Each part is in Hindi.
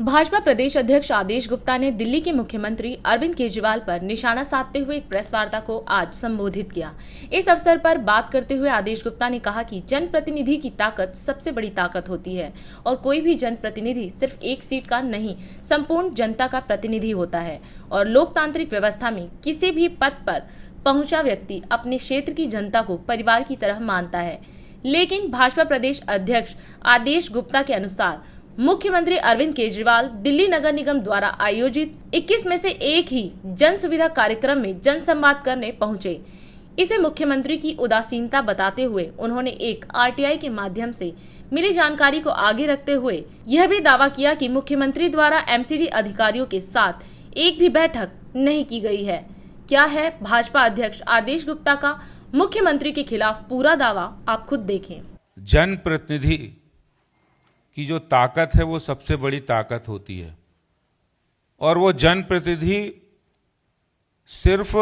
भाजपा प्रदेश अध्यक्ष आदेश गुप्ता ने दिल्ली के मुख्यमंत्री अरविंद केजरीवाल पर निशाना साधते हुए एक प्रेस वार्ता को आज संबोधित किया। इस अवसर पर बात करते हुए आदेश गुप्ता ने कहा कि जनप्रतिनिधि की ताकत सबसे बड़ी ताकत होती है और कोई भी जनप्रतिनिधि सिर्फ एक सीट का नहीं, संपूर्ण जनता का प्रतिनिधि होता है और लोकतांत्रिक व्यवस्था में किसी भी पद पर पहुंचा व्यक्ति अपने क्षेत्र की जनता को परिवार की तरह मानता है। लेकिन भाजपा प्रदेश अध्यक्ष आदेश गुप्ता के अनुसार मुख्यमंत्री अरविंद केजरीवाल दिल्ली नगर निगम द्वारा आयोजित 21 में से एक ही जन सुविधा कार्यक्रम में जनसंवाद करने पहुंचे। इसे मुख्यमंत्री की उदासीनता बताते हुए उन्होंने एक आरटीआई के माध्यम से मिली जानकारी को आगे रखते हुए यह भी दावा किया कि मुख्यमंत्री द्वारा एमसीडी अधिकारियों के साथ एक भी बैठक नहीं की गई है। क्या है भाजपा अध्यक्ष आदेश गुप्ता का मुख्यमंत्री के खिलाफ पूरा दावा, आप खुद देखें। जनप्रतिनिधि की जो ताकत है वो सबसे बड़ी ताकत होती है और वो जनप्रतिनिधि सिर्फ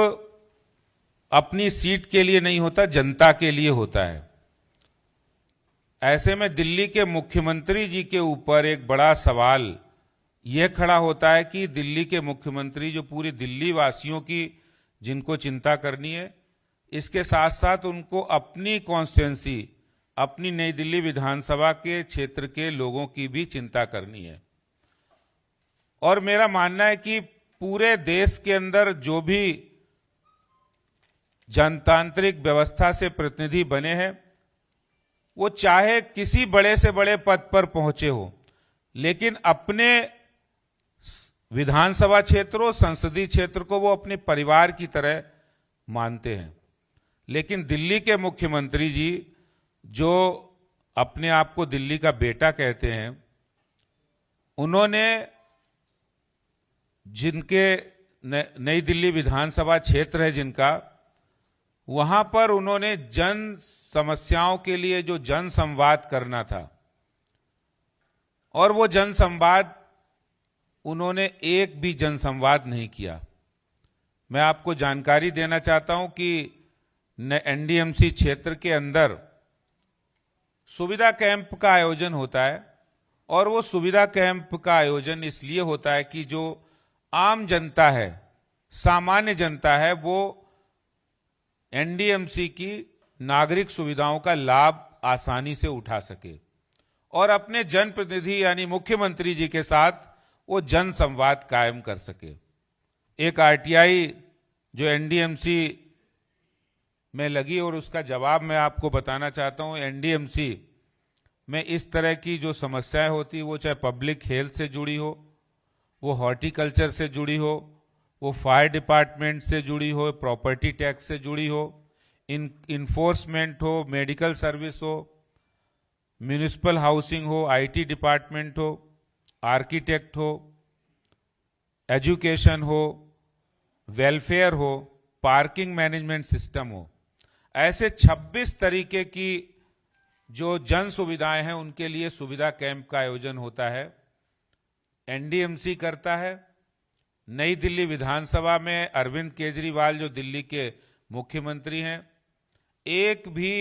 अपनी सीट के लिए नहीं होता, जनता के लिए होता है। ऐसे में दिल्ली के मुख्यमंत्री जी के ऊपर एक बड़ा सवाल यह खड़ा होता है कि दिल्ली के मुख्यमंत्री जो पूरी दिल्ली वासियों की जिनको चिंता करनी है, इसके साथ साथ उनको अपनी कॉन्स्टिट्यूएंसी, अपनी नई दिल्ली विधानसभा के क्षेत्र के लोगों की भी चिंता करनी है। और मेरा मानना है कि पूरे देश के अंदर जो भी जनतांत्रिक व्यवस्था से प्रतिनिधि बने हैं, वो चाहे किसी बड़े से बड़े पद पर पहुंचे हो, लेकिन अपने विधानसभा क्षेत्रों, संसदीय क्षेत्र को वो अपने परिवार की तरह मानते हैं। लेकिन दिल्ली के मुख्यमंत्री जी जो अपने आप को दिल्ली का बेटा कहते हैं, उन्होंने जिनके नई दिल्ली विधानसभा क्षेत्र है जिनका, वहां पर उन्होंने जन समस्याओं के लिए जो जन संवाद करना था और वो जन संवाद उन्होंने एक भी जन संवाद नहीं किया। मैं आपको जानकारी देना चाहता हूं कि एनडीएमसी क्षेत्र के अंदर सुविधा कैंप का आयोजन होता है और वो सुविधा कैंप का आयोजन इसलिए होता है कि जो आम जनता है, सामान्य जनता है, वो एनडीएमसी की नागरिक सुविधाओं का लाभ आसानी से उठा सके और अपने जनप्रतिनिधि यानी मुख्यमंत्री जी के साथ वो जन संवाद कायम कर सके। एक आरटीआई जो एनडीएमसी में लगी और उसका जवाब मैं आपको बताना चाहता हूं। एनडीएमसी में इस तरह की जो समस्याएं होती, वो चाहे पब्लिक हेल्थ से जुड़ी हो, वो हॉर्टिकल्चर से जुड़ी हो, वो फायर डिपार्टमेंट से जुड़ी हो, प्रॉपर्टी टैक्स से जुड़ी हो, इन्फोर्समेंट हो, मेडिकल सर्विस हो, म्यूनिसिपल हाउसिंग हो, आईटी डिपार्टमेंट हो, आर्किटेक्ट हो, एजुकेशन हो, वेलफेयर हो, पार्किंग मैनेजमेंट सिस्टम हो, ऐसे 26 तरीके की जो जन सुविधाएं हैं उनके लिए सुविधा कैंप का आयोजन होता है। एनडीएमसी करता है। नई दिल्ली विधानसभा में अरविंद केजरीवाल जो दिल्ली के मुख्यमंत्री हैं, एक भी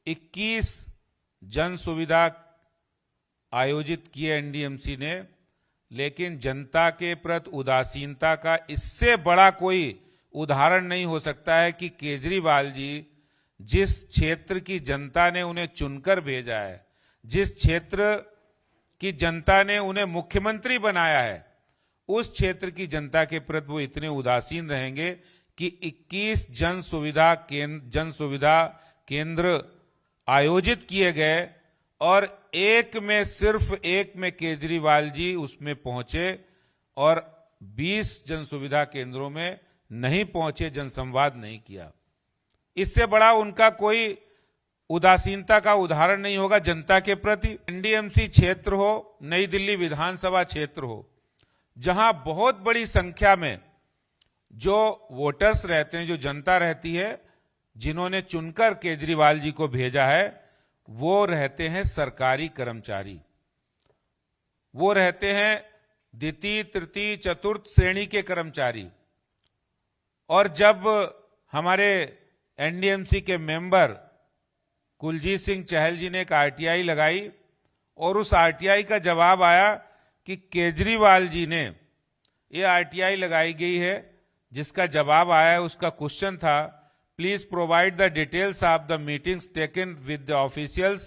21 जन सुविधा आयोजित किए एनडीएमसी ने, लेकिन जनता के प्रति उदासीनता का इससे बड़ा कोई उदाहरण नहीं हो सकता है कि केजरीवाल जी जिस क्षेत्र की जनता ने उन्हें चुनकर भेजा है, जिस क्षेत्र की जनता ने उन्हें मुख्यमंत्री बनाया है, उस क्षेत्र की जनता के प्रति वो इतने उदासीन रहेंगे कि 21 जन सुविधा केंद्र आयोजित किए गए और सिर्फ एक में केजरीवाल जी उसमें पहुंचे और 20 जन सुविधा केंद्रों में नहीं पहुंचे, जनसंवाद नहीं किया। इससे बड़ा उनका कोई उदासीनता का उदाहरण नहीं होगा जनता के प्रति। एनडीएमसी क्षेत्र हो, नई दिल्ली विधानसभा क्षेत्र हो, जहां बहुत बड़ी संख्या में जो वोटर्स रहते हैं, जो जनता रहती है, जिन्होंने चुनकर केजरीवाल जी को भेजा है, वो रहते हैं सरकारी कर्मचारी, वो रहते हैं द्वितीय, तृतीय, चतुर्थ श्रेणी के कर्मचारी। और जब हमारे एनडीएमसी के मेंबर कुलजीत सिंह चहल जी ने एक आरटीआई लगाई और उस आरटीआई का जवाब आया कि केजरीवाल जी ने ये आरटीआई लगाई गई है, जिसका जवाब आया है, उसका क्वेश्चन था please provide the details of the meetings taken with the officials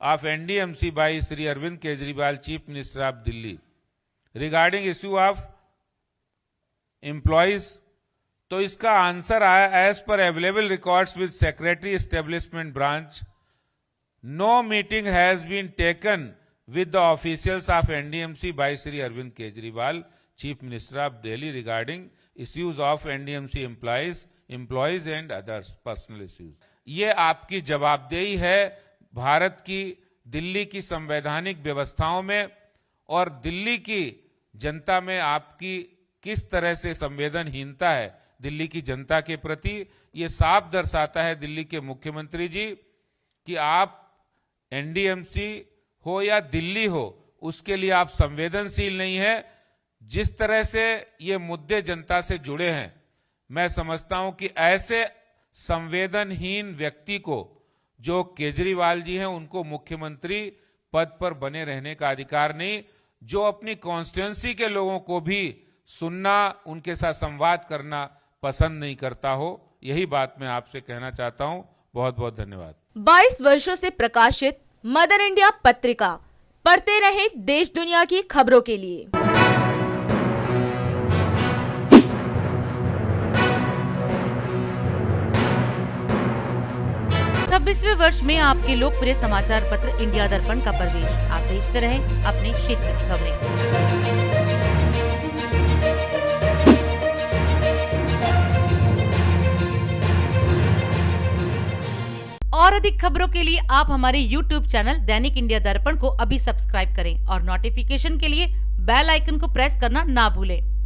of NDMC by Shri Arvind Kejriwal chief minister of Delhi regarding issue of employees. तो इसका आंसर आया as per available records with secretary establishment branch no meeting has been taken with the officials of NDMC by Sri Arvind Kejriwal, Chief Minister of Delhi, regarding issues of NDMC employees and others personal issues। ये आपकी जवाबदेही है भारत की दिल्ली की संवैधानिक व्यवस्थाओं में और दिल्ली की जनता में आपकी किस तरह से संवेदनहीनता है दिल्ली की जनता के प्रति। ये साफ दर्शाता है दिल्ली के मुख्यमंत्री जी कि आप एनडीएमसी हो या दिल्ली हो, उसके लिए आप संवेदनशील नहीं है। जिस तरह से ये मुद्दे जनता से जुड़े हैं, मैं समझता हूं कि ऐसे संवेदनहीन व्यक्ति को जो केजरीवाल जी हैं, उनको मुख्यमंत्री पद पर बने रहने का अधिकार नहीं। जो अपनी कॉन्स्टिट्यूंसी के लोगों को भी सुनना, उनके साथ संवाद करना पसंद नहीं करता हो, यही बात मैं आपसे कहना चाहता हूं। बहुत बहुत धन्यवाद। 22 वर्षों से प्रकाशित मदर इंडिया पत्रिका पढ़ते रहें देश दुनिया की खबरों के लिए। 26वें वर्ष में आपके लोकप्रिय समाचार पत्र इंडिया दर्पण का प्रवेश। आप देखते रहें अपने क्षेत्र की खबरें। और अधिक खबरों के लिए आप हमारे YouTube चैनल दैनिक इंडिया दर्पण को अभी सब्सक्राइब करें और नोटिफिकेशन के लिए बेल आइकन को प्रेस करना ना भूलें।